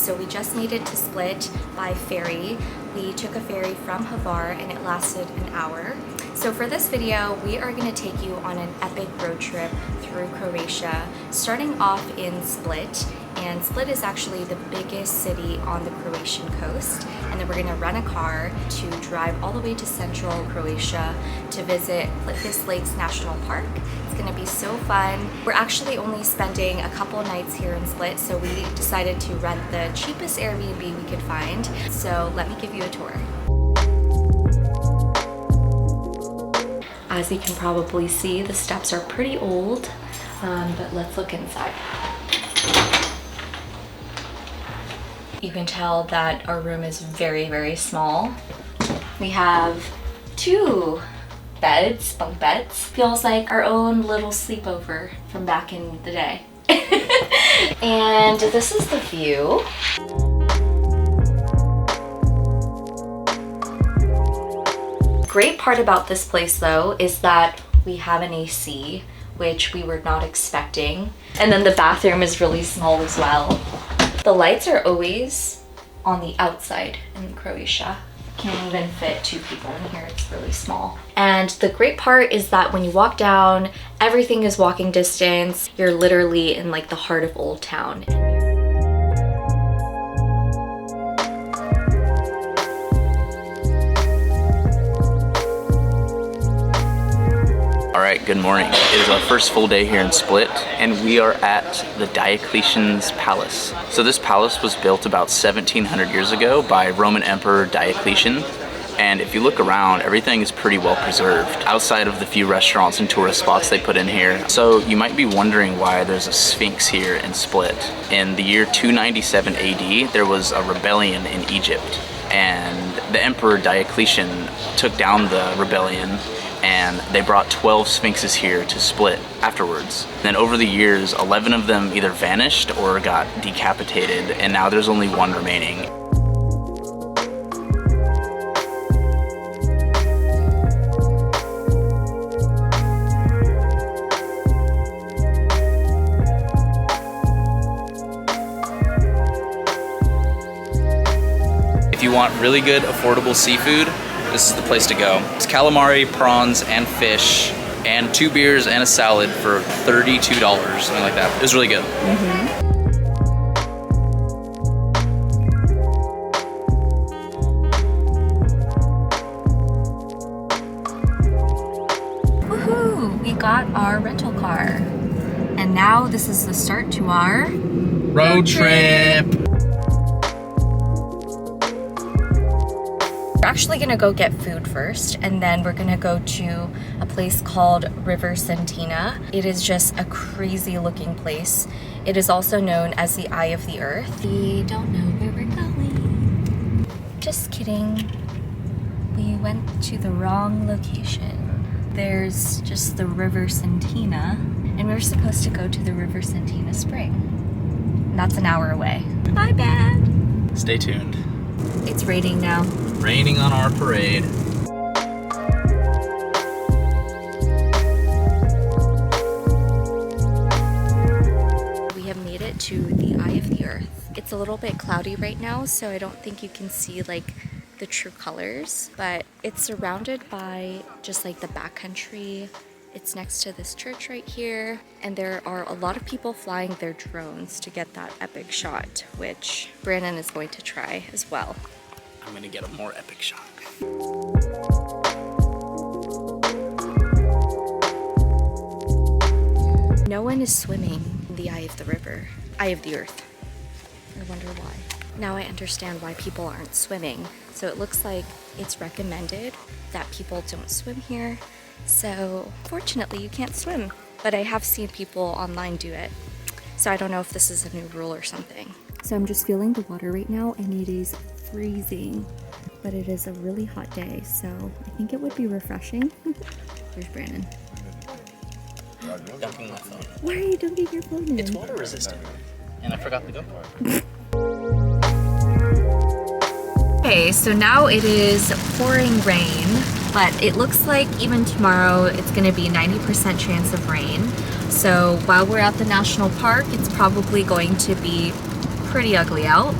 So we just made it to Split by ferry. We took a ferry from Hvar and it lasted an hour. So for this video, we are going to take you on an epic road trip through Croatia, starting off in Split. And Split is actually the biggest city on the Croatian coast. And then we're gonna rent a car to drive all the way to central Croatia to visit Plitvice Lakes National Park. It's gonna be so fun. We're actually only spending a couple nights here in Split, so we decided to rent the cheapest Airbnb we could find. So let me give you a tour. As you can probably see, the steps are pretty old, but let's look inside. You can tell that our room is very, very small. We have 2 beds, bunk beds. Feels like our own little sleepover from back in the day. And this is the view. Great part about this place though is that we have an AC, which we were not expecting. And then the bathroom is really small as well. The lights are always on the outside in Croatia. Can't even fit 2 people in here, it's really small. And the great part is that when you walk down, everything is walking distance. You're literally in like the heart of Old Town. Alright, good morning. It is our first full day here in Split, and we are at the Diocletian's Palace. So this palace was built about 1700 years ago by Roman Emperor Diocletian, and if you look around, everything is pretty well preserved, outside of the few restaurants and tourist spots they put in here. So you might be wondering why there's a Sphinx here in Split. In the year 297 AD, there was a rebellion in Egypt, and the Emperor Diocletian took down the rebellion, and they brought 12 sphinxes here to Split afterwards. Then over the years, 11 of them either vanished or got decapitated, and now there's only 1 remaining. If you want really good, affordable seafood, this is the place to go. It's calamari, prawns, and fish, and 2 beers and a salad for $32, something like that. It was really good. Woohoo! We got our rental car. And now this is the start to our Road trip! We're actually gonna go get food first, and then we're gonna go to a place called River Sentina. It is just a crazy looking place. It is also known as the Eye of the Earth. We don't know where we're going. Just kidding. We went to the wrong location. There's just the River Sentina, and we were supposed to go to the River Sentina Spring. And that's an hour away. My bad. Stay tuned. It's raining now. Raining on our parade. We have made it to the Eye of the Earth. It's a little bit cloudy right now, so I don't think you can see like the true colors, but it's surrounded by just like the backcountry. It's next to this church right here, and there are a lot of people flying their drones to get that epic shot, which Brandon is going to try as well. I'm gonna get a more epic shot. No one is swimming in the Eye of the River, Eye of the Earth. I wonder why. Now I understand why people aren't swimming. So it looks like it's recommended that people don't swim here. So fortunately you can't swim, but I have seen people online do it. So I don't know if this is a new rule or something. So I'm just feeling the water right now, and it is freezing, but it is a really hot day, so I think it would be refreshing. Here's Brandon. Dunking my phone. Why are you dunking your phone in? It's water resistant, and I forgot the go part. Okay, so now it is pouring rain, but it looks like even tomorrow it's going to be 90% chance of rain. So while we're at the national park, it's probably going to be pretty ugly out.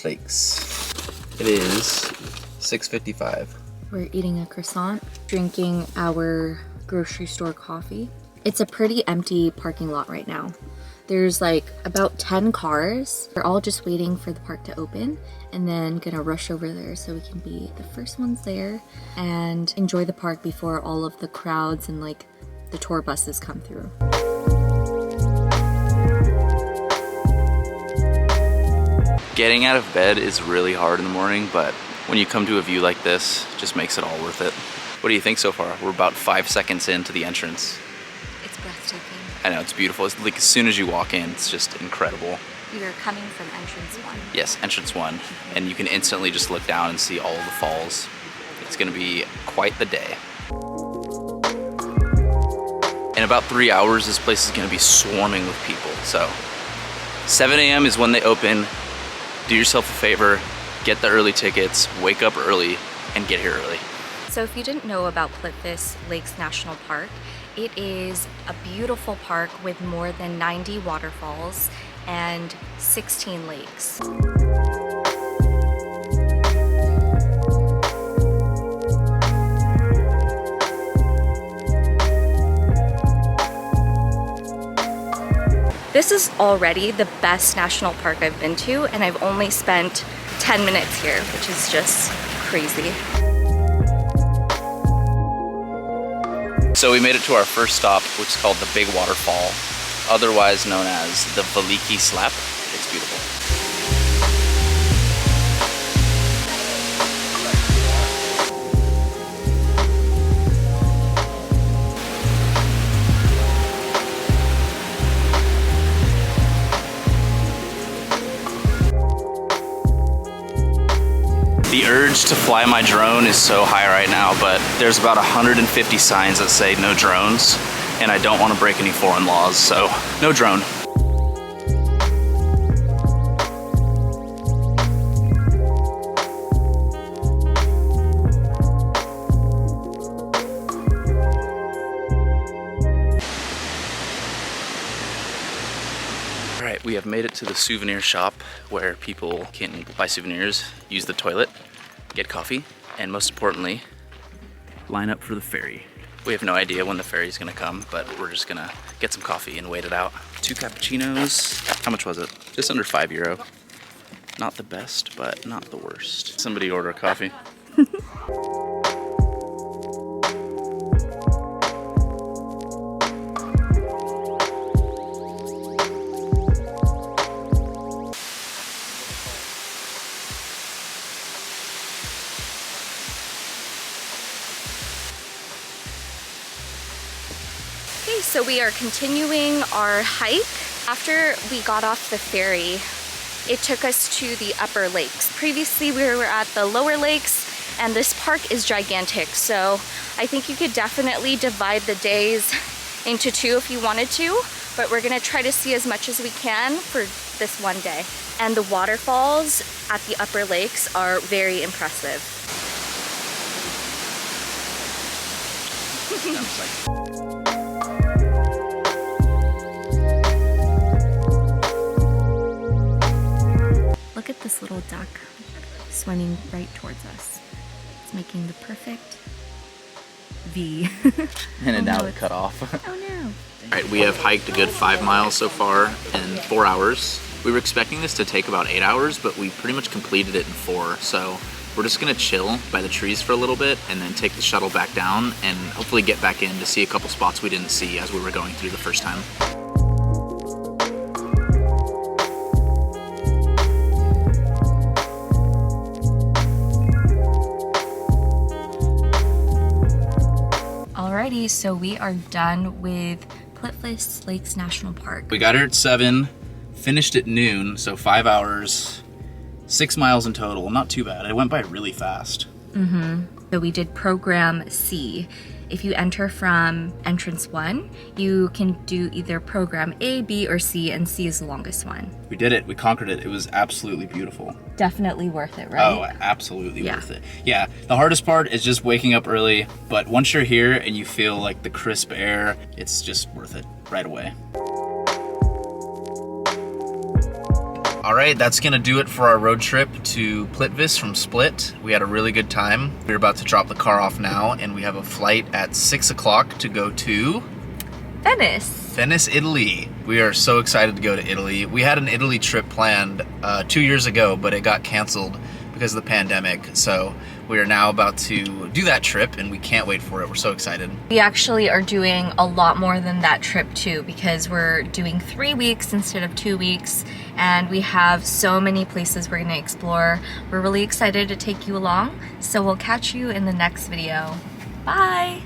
Plitvice Lakes. It is 6:55. We're eating a croissant, drinking our grocery store coffee. It's a pretty empty parking lot right now. There's like about 10 cars. They're all just waiting for the park to open and then gonna rush over there so we can be the first ones there and enjoy the park before all of the crowds and like the tour buses come through. Getting out of bed is really hard in the morning, but when you come to a view like this, it just makes it all worth it. What do you think so far? We're about 5 seconds into the entrance. It's breathtaking. I know, it's beautiful. It's like as soon as you walk in, it's just incredible. You're coming from entrance 1. Yes, entrance 1. And you can instantly just look down and see all of the falls. It's gonna be quite the day. In about 3 hours, this place is gonna be swarming with people. So 7 a.m. is when they open. Do yourself a favor, get the early tickets, wake up early, and get here early. So if you didn't know about Plitvice Lakes National Park, it is a beautiful park with more than 90 waterfalls and 16 lakes. This is already the best national park I've been to, and I've only spent 10 minutes here, which is just crazy. So we made it to our first stop, which is called the Big Waterfall, otherwise known as the Plitvice Lakes. It's beautiful. The urge to fly my drone is so high right now, but there's about 150 signs that say no drones, and I don't want to break any foreign laws, so no drone. All right, we have made it to the souvenir shop where people can buy souvenirs, use the toilet, get coffee, and most importantly, line up for the ferry. We have no idea when the ferry is gonna come, but we're just gonna get some coffee and wait it out. 2 cappuccinos. How much was it? Just under €5. Not the best, but not the worst. Somebody order a coffee. Okay, so we are continuing our hike. After we got off the ferry, it took us to the upper lakes. Previously, we were at the lower lakes, and this park is gigantic. So I think you could definitely divide the days into 2 if you wanted to, but we're gonna try to see as much as we can for this one day. And the waterfalls at the upper lakes are very impressive. Look at this little duck swimming right towards us. It's making the perfect V. And it now cut off. Oh no. All right, we have hiked a good 5 miles so far in 4 hours. We were expecting this to take about 8 hours, but we pretty much completed it in 4. So we're just gonna chill by the trees for a little bit and then take the shuttle back down and hopefully get back in to see a couple spots we didn't see as we were going through the first time. Alrighty, so we are done with Plitvice Lakes National Park. We got here at 7, finished at noon, so 5 hours, 6 miles in total. Not too bad. It went by really fast. So we did program C. If you enter from entrance 1, you can do either program A, B, or C, and C is the longest one. We did it. We conquered it. It was absolutely beautiful. Definitely worth it, right? Oh, absolutely worth it. Yeah, the hardest part is just waking up early, but once you're here and you feel like the crisp air, it's just worth it right away. All right, that's gonna do it for our road trip to Plitvice from Split. We had a really good time. We're about to drop the car off now, and we have a flight at 6 o'clock to go to Venice, Italy. We are so excited to go to Italy. We had an Italy trip planned 2 years ago, but it got canceled because of the pandemic. So we are now about to do that trip, and we can't wait for it. We're so excited. We actually are doing a lot more than that trip too, because we're doing 3 weeks instead of 2 weeks, and we have so many places we're gonna explore. We're really excited to take you along, so we'll catch you in the next video. Bye!